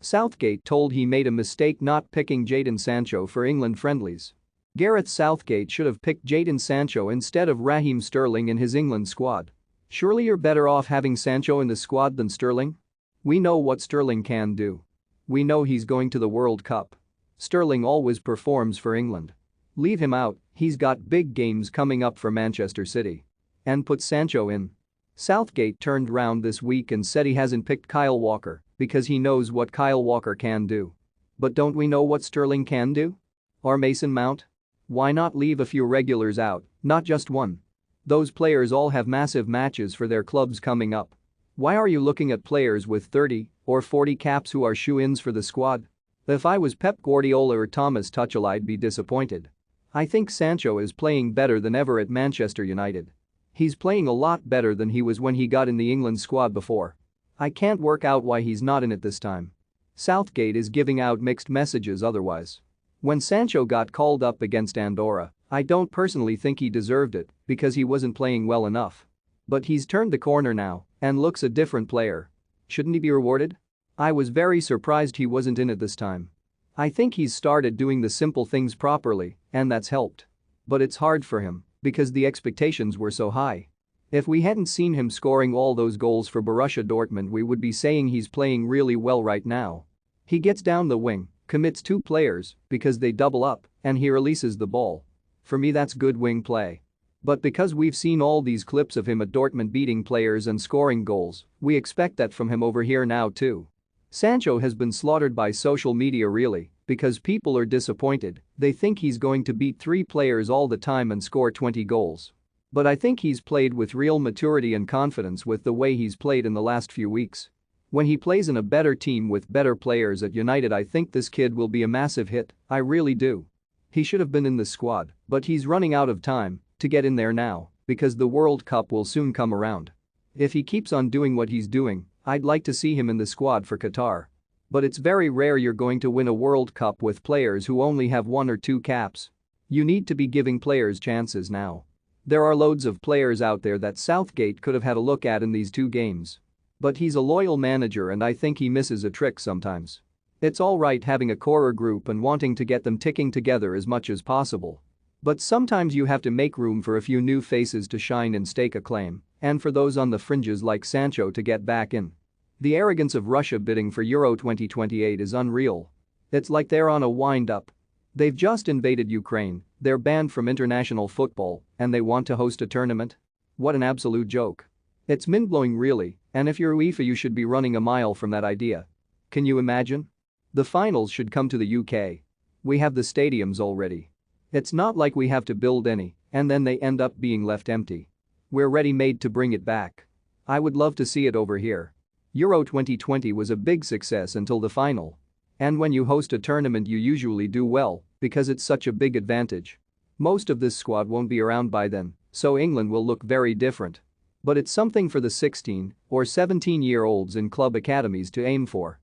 Southgate told he made a mistake not picking Jadon Sancho for England friendlies. Gareth Southgate should have picked Jadon Sancho instead of Raheem Sterling in his England squad. Surely you're better off having Sancho in the squad than Sterling? We know what Sterling can do. We know he's going to the World Cup. Sterling always performs for England. Leave him out, he's got big games coming up for Manchester City. And put Sancho in. Southgate turned round this week and said he hasn't picked Kyle Walker because he knows what Kyle Walker can do. But don't we know what Sterling can do? Or Mason Mount? Why not leave a few regulars out, not just one? Those players all have massive matches for their clubs coming up. Why are you looking at players with 30 or 40 caps who are shoo-ins for the squad? If I was Pep Guardiola or Thomas Tuchel, I'd be disappointed. I think Sancho is playing better than ever at Manchester United. He's playing a lot better than he was when he got in the England squad before. I can't work out why he's not in it this time. Southgate is giving out mixed messages otherwise. When Sancho got called up against Andorra, I don't personally think he deserved it because he wasn't playing well enough. But he's turned the corner now and looks a different player. Shouldn't he be rewarded? I was very surprised he wasn't in it this time. I think he's started doing the simple things properly and that's helped. But it's hard for him because the expectations were so high. If we hadn't seen him scoring all those goals for Borussia Dortmund, we would be saying he's playing really well right now. He gets down the wing, commits two players because they double up, and he releases the ball. For me, that's good wing play. But because we've seen all these clips of him at Dortmund beating players and scoring goals, we expect that from him over here now too. Sancho has been slaughtered by social media really because people are disappointed. They think he's going to beat three players all the time and score 20 goals. But I think he's played with real maturity and confidence with the way he's played in the last few weeks. When he plays in a better team with better players at United, I think this kid will be a massive hit, I really do. He should have been in the squad, but he's running out of time to get in there now because the World Cup will soon come around. If he keeps on doing what he's doing, I'd like to see him in the squad for Qatar. But it's very rare you're going to win a World Cup with players who only have 1 or 2 caps. You need to be giving players chances now. There are loads of players out there that Southgate could have had a look at in these 2 games. But he's a loyal manager and I think he misses a trick sometimes. It's alright having a core group and wanting to get them ticking together as much as possible. But sometimes you have to make room for a few new faces to shine and stake a claim, and for those on the fringes like Sancho to get back in. The arrogance of Russia bidding for Euro 2028 is unreal. It's like they're on a wind-up. They've just invaded Ukraine, they're banned from international football, and they want to host a tournament? What an absolute joke. It's mind-blowing really, and if you're UEFA you should be running a mile from that idea. Can you imagine? The finals should come to the UK. We have the stadiums already. It's not like we have to build any, and then they end up being left empty. We're ready-made to bring it back. I would love to see it over here. Euro 2020 was a big success until the final. And when you host a tournament you usually do well because it's such a big advantage. Most of this squad won't be around by then, so England will look very different. But it's something for the 16 or 17-year-olds in club academies to aim for.